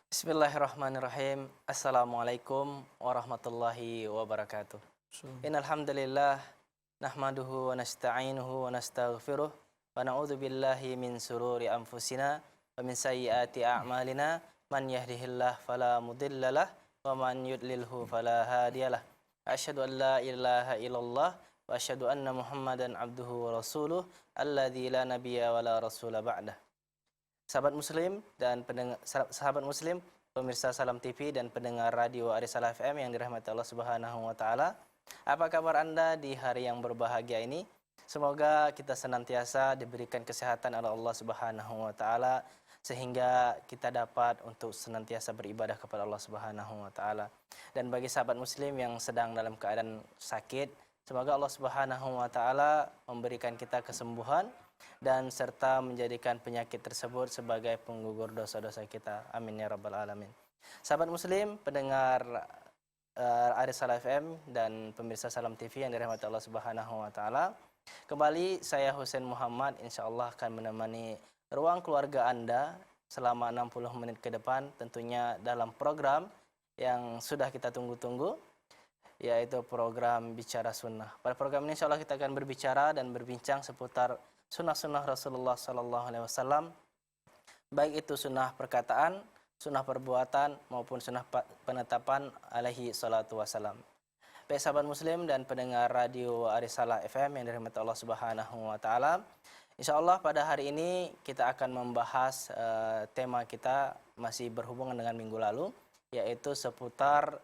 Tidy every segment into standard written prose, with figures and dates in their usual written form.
Bismillahirrahmanirrahim. Assalamualaikum warahmatullahi wabarakatuh. So, Innal hamdalillah nahmaduhu wa nasta'inuhu wa nastaghfiruh wa na'udzu billahi min sururi anfusina wa min sayyiati a'malina man yahdihillahu fala mudhillalah wa man yudlilhu fala hadiyalah. Asyhadu an la ilaha illallah wa asyhadu anna Muhammadan abduhu wa rasuluh alladzi la nabiyya wa la rasula ba'dah. Sahabat Muslim dan sahabat Muslim, pemirsa Salam TV dan pendengar radio Arisalah FM yang dirahmati Allah Subhanahu wa taala. Apa kabar Anda di hari yang berbahagia ini? Semoga kita senantiasa diberikan kesehatan oleh Allah Subhanahu wa taala sehingga kita dapat untuk senantiasa beribadah kepada Allah Subhanahu wa taala. Dan bagi sahabat Muslim yang sedang dalam keadaan sakit, semoga Allah Subhanahu wa taala memberikan kita kesembuhan dan serta menjadikan penyakit tersebut sebagai penggugur dosa-dosa kita. Amin ya rabbal alamin. Sahabat Muslim, pendengar Arisalah FM dan pemirsa Salam TV yang dirahmati Allah Subhanahu wa taala. Kembali saya Husain Muhammad insyaallah akan menemani ruang keluarga Anda selama 60 menit ke depan, tentunya dalam program yang sudah kita tunggu-tunggu, yaitu program Bicara Sunnah. Pada program ini insyaallah kita akan berbicara dan berbincang seputar sunnah-sunnah Rasulullah Sallallahu Alaihi Wasallam, baik itu sunnah perkataan, sunnah perbuatan maupun sunnah penetapan alaihi salatu wassalam. Baik sahabat Muslim dan pendengar radio Arisalah FM yang dirahmati Allah Subhanahu wa taala. Insyaallah pada hari ini kita akan membahas tema kita masih berhubungan dengan minggu lalu, yaitu seputar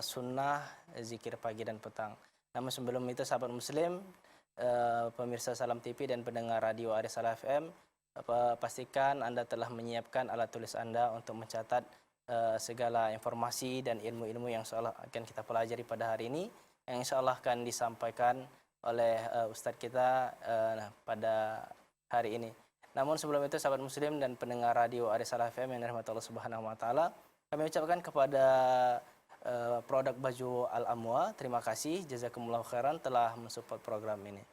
sunnah zikir pagi dan petang. Namun sebelum itu sahabat Muslim, pemirsa Salam TV dan pendengar radio Arisalah FM, pastikan Anda telah menyiapkan alat tulis Anda untuk mencatat segala informasi dan ilmu-ilmu yang insyaallah akan kita pelajari pada hari ini, yang insyaallah akan disampaikan oleh Ustadz kita pada hari ini. Namun sebelum itu sahabat Muslim dan pendengar radio Arisalah FM yang dirahmati Allah Subhanahu wa taala, kami ucapkan kepada produk baju Al-Amwa, terima kasih jazakumullahu khairan telah mensupport program ini.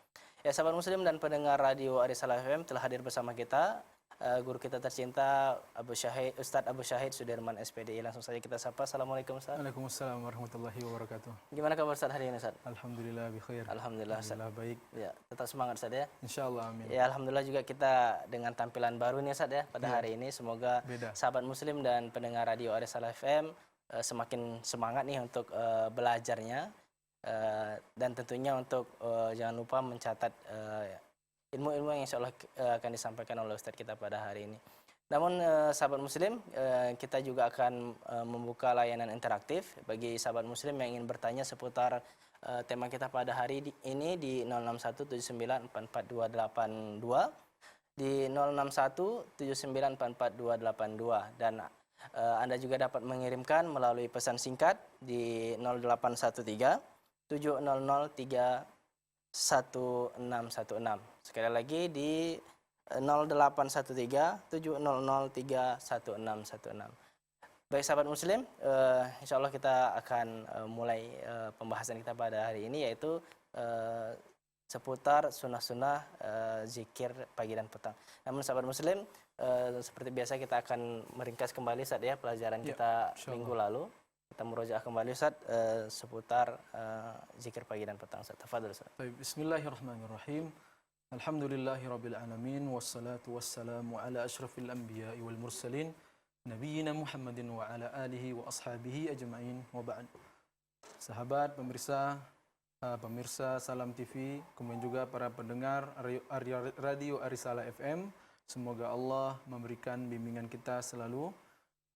Ya sahabat Muslim dan pendengar radio Arisalah FM, telah hadir bersama kita guru kita tercinta Ustadz Abu Syahid Sudirman SPDI. Langsung saja kita sapa. Assalamualaikum Ustadz. Waalaikumsalam warahmatullahi wabarakatuh. Gimana kabar Ustadz hari ini Ustadz? Alhamdulillah bikhair. Alhamdulillah Ustadz. Alhamdulillah baik. Ya, tetap semangat Ustadz ya. Insyaallah amin. Ya alhamdulillah juga kita dengan tampilan baru nih Ustadz ya pada hari ini. Semoga Beda. sahabat Muslim dan pendengar radio Arisalah FM semakin semangat nih untuk belajarnya, dan tentunya untuk jangan lupa mencatat ilmu-ilmu yang insyaallah akan disampaikan oleh Ustadz kita pada hari ini. Namun sahabat Muslim, kita juga akan membuka layanan interaktif bagi sahabat Muslim yang ingin bertanya seputar tema kita pada hari ini di 0617944282, di 0617944282, dan Anda juga dapat mengirimkan melalui pesan singkat di 0813 700 3616. Sekali lagi di 0813 700 3616. Baik sahabat Muslim, insyaallah kita akan mulai pembahasan kita pada hari ini, yaitu seputar sunnah-sunnah zikir pagi dan petang. Namun sahabat Muslim, seperti biasa kita akan meringkas kembali saat ya pelajaran kita minggu lalu. Kita merujuk kembali Ustaz seputar zikir pagi dan petang. Tafadhol Ustaz. Baik, bismillahirrahmanirrahim. Alhamdulillahirabbil alamin wassalatu wassalamu ala asyrafil anbiya'i wal mursalin nabiyina Muhammadin wa ala alihi wa ashabihi ajma'in wa ba'd. Sahabat pemirsa Salam TV, kemudian juga para pendengar radio Arisalah FM, semoga Allah memberikan bimbingan kita selalu.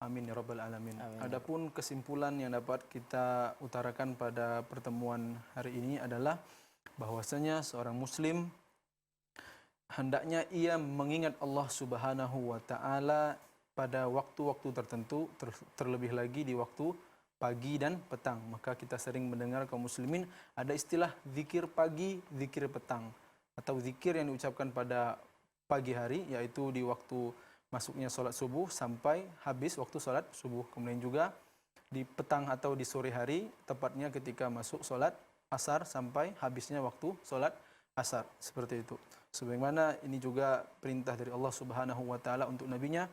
Amin ya rabbal alamin. Amin. Adapun kesimpulan yang dapat kita utarakan pada pertemuan hari ini adalah bahwasanya seorang muslim hendaknya ia mengingat Allah Subhanahu wa taala pada waktu-waktu tertentu, terlebih lagi di waktu pagi dan petang. Maka kita sering mendengar kaum muslimin ada istilah zikir pagi, zikir petang, atau zikir yang diucapkan pada pagi hari, yaitu di waktu masuknya sholat subuh sampai habis waktu sholat subuh. Kemudian juga di petang atau di sore hari, tepatnya ketika masuk sholat asar sampai habisnya waktu sholat asar. Seperti itu. Sebagaimana ini juga perintah dari Allah Subhanahu wa taala untuk nabinya,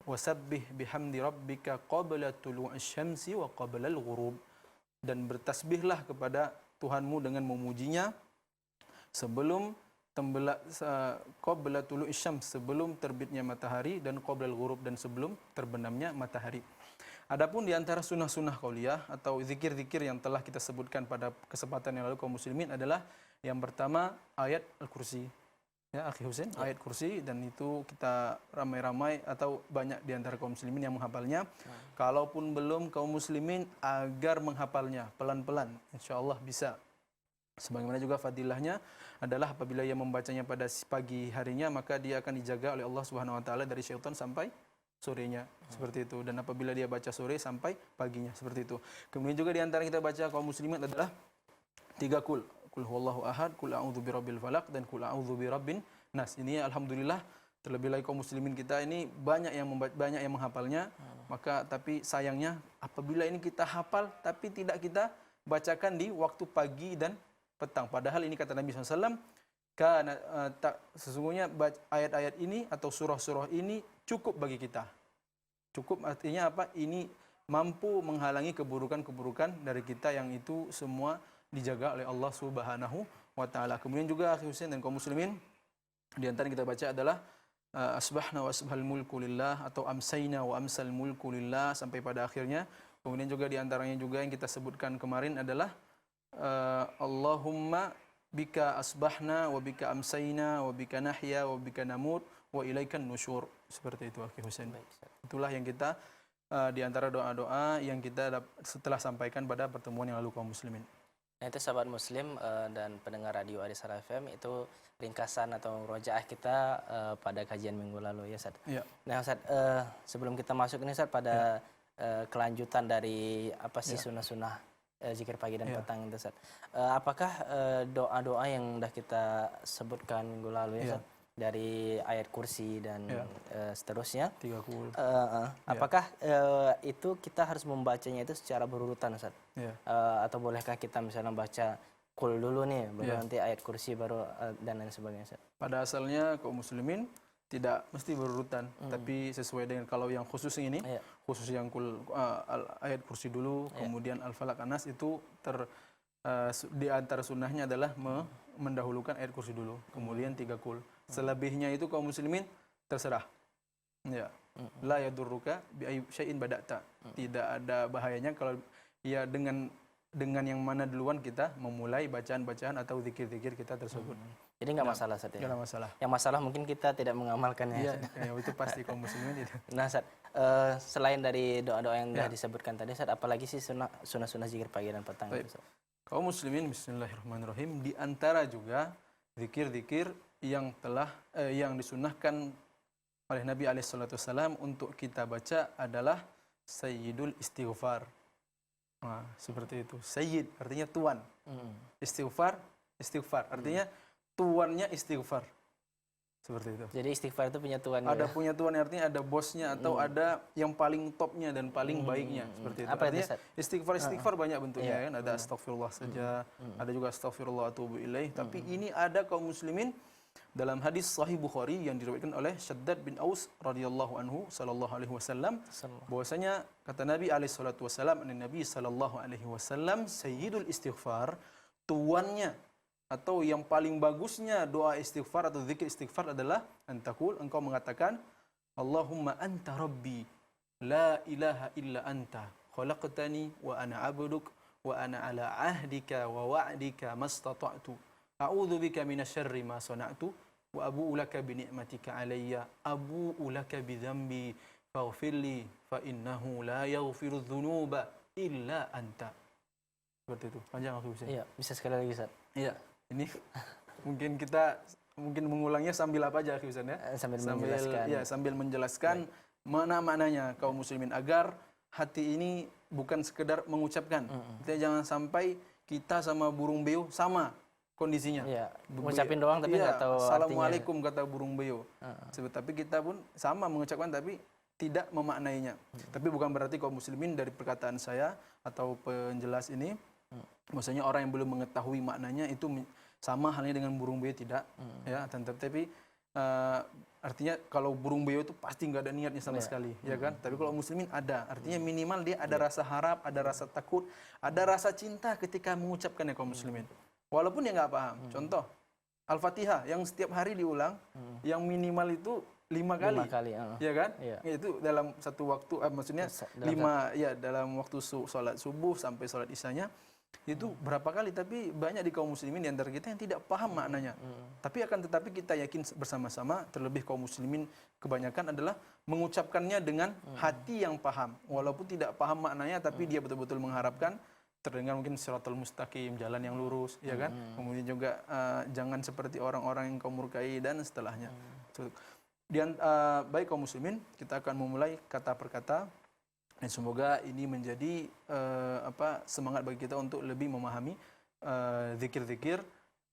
wasabbih bihamdi rabbika qabla tulu'isy syamsi wa qabla al-ghurub. Dan bertasbihlah kepada Tuhanmu dengan memujinya sebelum qabla tulu'isy syams, sebelum terbitnya matahari, dan qabla al-ghurub, dan sebelum terbenamnya matahari. Adapun di antara sunnah-sunnah qauliyah atau zikir-zikir yang telah kita sebutkan pada kesempatan yang lalu kaum muslimin adalah yang pertama ayat Al-Kursi. Ya, Akhi Husain, ayat kursi, dan itu kita ramai-ramai atau banyak di antara kaum muslimin yang menghafalnya. Kalaupun belum kaum muslimin agar menghafalnya pelan-pelan, insyaallah bisa. Sebagaimana juga fadilahnya adalah apabila ia membacanya pada pagi harinya, maka dia akan dijaga oleh Allah Subhanahu wa taala dari syaitan sampai sorenya, seperti itu. Dan apabila dia baca sore sampai paginya, seperti itu. Kemudian juga di antara kita baca kaum muslimin adalah 3 kul. Kul huwallahu ahad, kul a'udzu birabbil falaq, dan kul a'udzu birabbin nas. Ini alhamdulillah terlebih lagi kaum muslimin kita ini banyak yang menghafalnya. Maka tapi sayangnya apabila ini kita hafal tapi tidak kita bacakan di waktu pagi dan petang. Padahal ini kata Nabi SAW, karena sesungguhnya ayat-ayat ini atau surah-surah ini cukup bagi kita. Cukup artinya apa? Ini mampu menghalangi keburukan-keburukan dari kita yang itu semua dijaga oleh Allah Subhanahu wa taala. Kemudian juga Akhi Husain dan kaum muslimin, di antara yang kita baca adalah asbahna wa asbahal mulku lillah atau amsayna wa amsal mulku lillah sampai pada akhirnya. Kemudian juga di antaranya juga yang kita sebutkan kemarin adalah Allahumma bika asbahna wa bika amsayna wa bika nahya wa bika namut wa ilaikan nusyur. Seperti itu Akhi Husain. Itulah yang kita di antara doa-doa yang kita setelah sampaikan pada pertemuan yang lalu kaum muslimin. Nah, itu sahabat muslim dan pendengar radio Alisara FM, itu ringkasan atau rojaah kita pada kajian minggu lalu ya Ustaz. Ya. Nah Ustaz, sebelum kita masuk ini Ustaz pada kelanjutan dari apa sih sunnah-sunnah zikir pagi dan petang itu Ustaz. Apakah doa-doa yang sudah kita sebutkan minggu lalu ya Ustaz, dari ayat kursi dan seterusnya, 3 kul. Apakah itu kita harus membacanya itu secara berurutan Ustaz? Atau bolehkah kita misalnya baca kul dulu nih, baru nanti ayat kursi, baru dan lain sebagainya Ustaz? Pada asalnya kaum muslimin tidak mesti berurutan, tapi sesuai dengan kalau yang khusus ini, khusus yang ayat kursi dulu, kemudian al-falaq an-nas itu di antara sunnahnya adalah mendahulukan ayat kursi dulu, kemudian 3 kul. Selebihnya itu kaum muslimin terserah. Ya. La yadurruka bi ayyi syai'in bada'ta. Tidak ada bahayanya kalau ya dengan yang mana duluan kita memulai bacaan-bacaan atau zikir-zikir kita tersebut. Jadi nggak masalah Ustaz ya? Nggak masalah. Yang masalah mungkin kita tidak mengamalkannya. Iya, itu pasti kaum muslimin itu. Nah Ustaz, selain dari doa-doa yang sudah disebutkan tadi Ustaz, apalagi sih sunnah-sunnah zikir pagi dan petang itu Ustaz? Kaum muslimin, bismillahirrahmanirrahim, di antara juga zikir-zikir yang telah yang disunnahkan oleh Nabi SAW untuk kita baca adalah Sayyidul Istighfar. Nah, seperti itu. Sayyid artinya tuan. Istighfar artinya tuannya istighfar. Seperti itu. Jadi istighfar itu punya tuan. Ada punya tuan, artinya ada bosnya atau ada yang paling topnya dan paling baiknya, seperti itu. Apa artinya istighfar banyak bentuknya kan. Ada astagfirullah saja, ada juga astagfirullah atubu ilaih. Tapi ini ada kaum muslimin dalam hadis Sahih Bukhari yang diriwayatkan oleh Shaddad bin Aus radhiyallahu anhu sallallahu alaihi wasallam, bahwasanya kata Nabi alaihi salatu wasallam, Nabi sallallahu alaihi wasallam sayyidul istighfar, tuannya atau yang paling bagusnya doa istighfar atau zikir istighfar adalah antakul, engkau mengatakan Allahumma anta rabbi la ilaha illa anta khalaqtani wa ana abduk wa ana ala ahdika wa wa'dika mastata'tu a'udzu bika minasyarri ma sana'tu wa abu'u laka bi ni'matika alayya abu'u laka bi dzambi faghfirli fa innahu la yaghfiru dzunuba illa anta. Seperti itu. Panjang aku bisa. Iya, bisa sekali lagi Ustaz. Iya. Ini mungkin mengulangnya sambil apa aja Ustaz ya? Menjelaskan. Ya, sambil menjelaskan mana-mananya kaum muslimin agar hati ini bukan sekedar mengucapkan. Kita jangan sampai kita sama burung beo sama kondisinya. Iya, mengucapin doang tapi nggak tahu Assalamualaikum kata burung beo. Tapi kita pun sama mengucapkan tapi tidak memaknainya. Tapi bukan berarti kaum muslimin dari perkataan saya atau penjelas ini maksudnya orang yang belum mengetahui maknanya itu sama halnya dengan burung beo, tidak. Ya, tapi artinya kalau burung beo itu pasti nggak ada niatnya sama sekali, ya kan? Tapi kalau muslimin ada, artinya minimal dia ada rasa harap, ada rasa takut, ada rasa cinta ketika mengucapkannya kaum muslimin. Walaupun dia nggak paham. Contoh, Al-Fatihah yang setiap hari diulang, yang minimal itu 5 kali, 5 kali. ya kan? Iya. Itu dalam satu waktu, maksudnya dalam waktu sholat subuh sampai sholat isyanya. Itu berapa kali, tapi banyak di kaum muslimin di antara kita yang tidak paham maknanya. Tetapi kita yakin bersama-sama, terlebih kaum muslimin kebanyakan adalah mengucapkannya dengan hati yang paham. Walaupun tidak paham maknanya, tapi dia betul-betul mengharapkan terdengar mungkin siratal mustaqim, jalan yang lurus, ya kan? Kemudian juga jangan seperti orang-orang yang kau murkai dan setelahnya. Baik kaum muslimin, kita akan memulai kata per kata. Dan semoga ini menjadi semangat bagi kita untuk lebih memahami zikir-zikir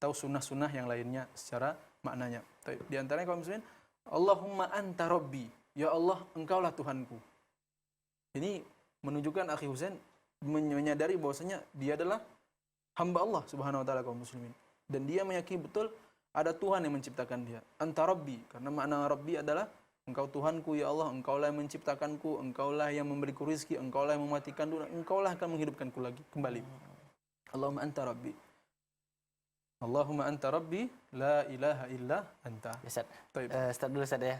atau sunnah-sunnah yang lainnya secara maknanya. Di antaranya kaum muslimin, Allahumma anta rabbi, ya Allah engkaulah Tuhanku. Ini menunjukkan akhi Husain menyadari bahwasanya dia adalah hamba Allah Subhanahu wa taala kaum muslimin. Dan dia meyakini betul ada Tuhan yang menciptakan dia. Anta rabbi, karena makna rabbi adalah engkau Tuhanku, ya Allah, engkaulah yang menciptakanku, engkaulah yang memberiku rezeki, engkaulah yang mematikan dunia, engkaulah akan menghidupkanku lagi kembali. Allahumma anta rabbi. Allahumma anta rabbi, la ilaha illa anta. Ustaz, stop dulu Ustaz ya.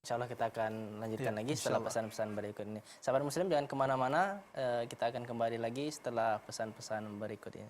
Insyaallah kita akan lanjutkan lagi setelah pesan-pesan berikut ini. Sahabat muslim, jangan kemana-mana, kita akan kembali lagi setelah pesan-pesan berikut ini.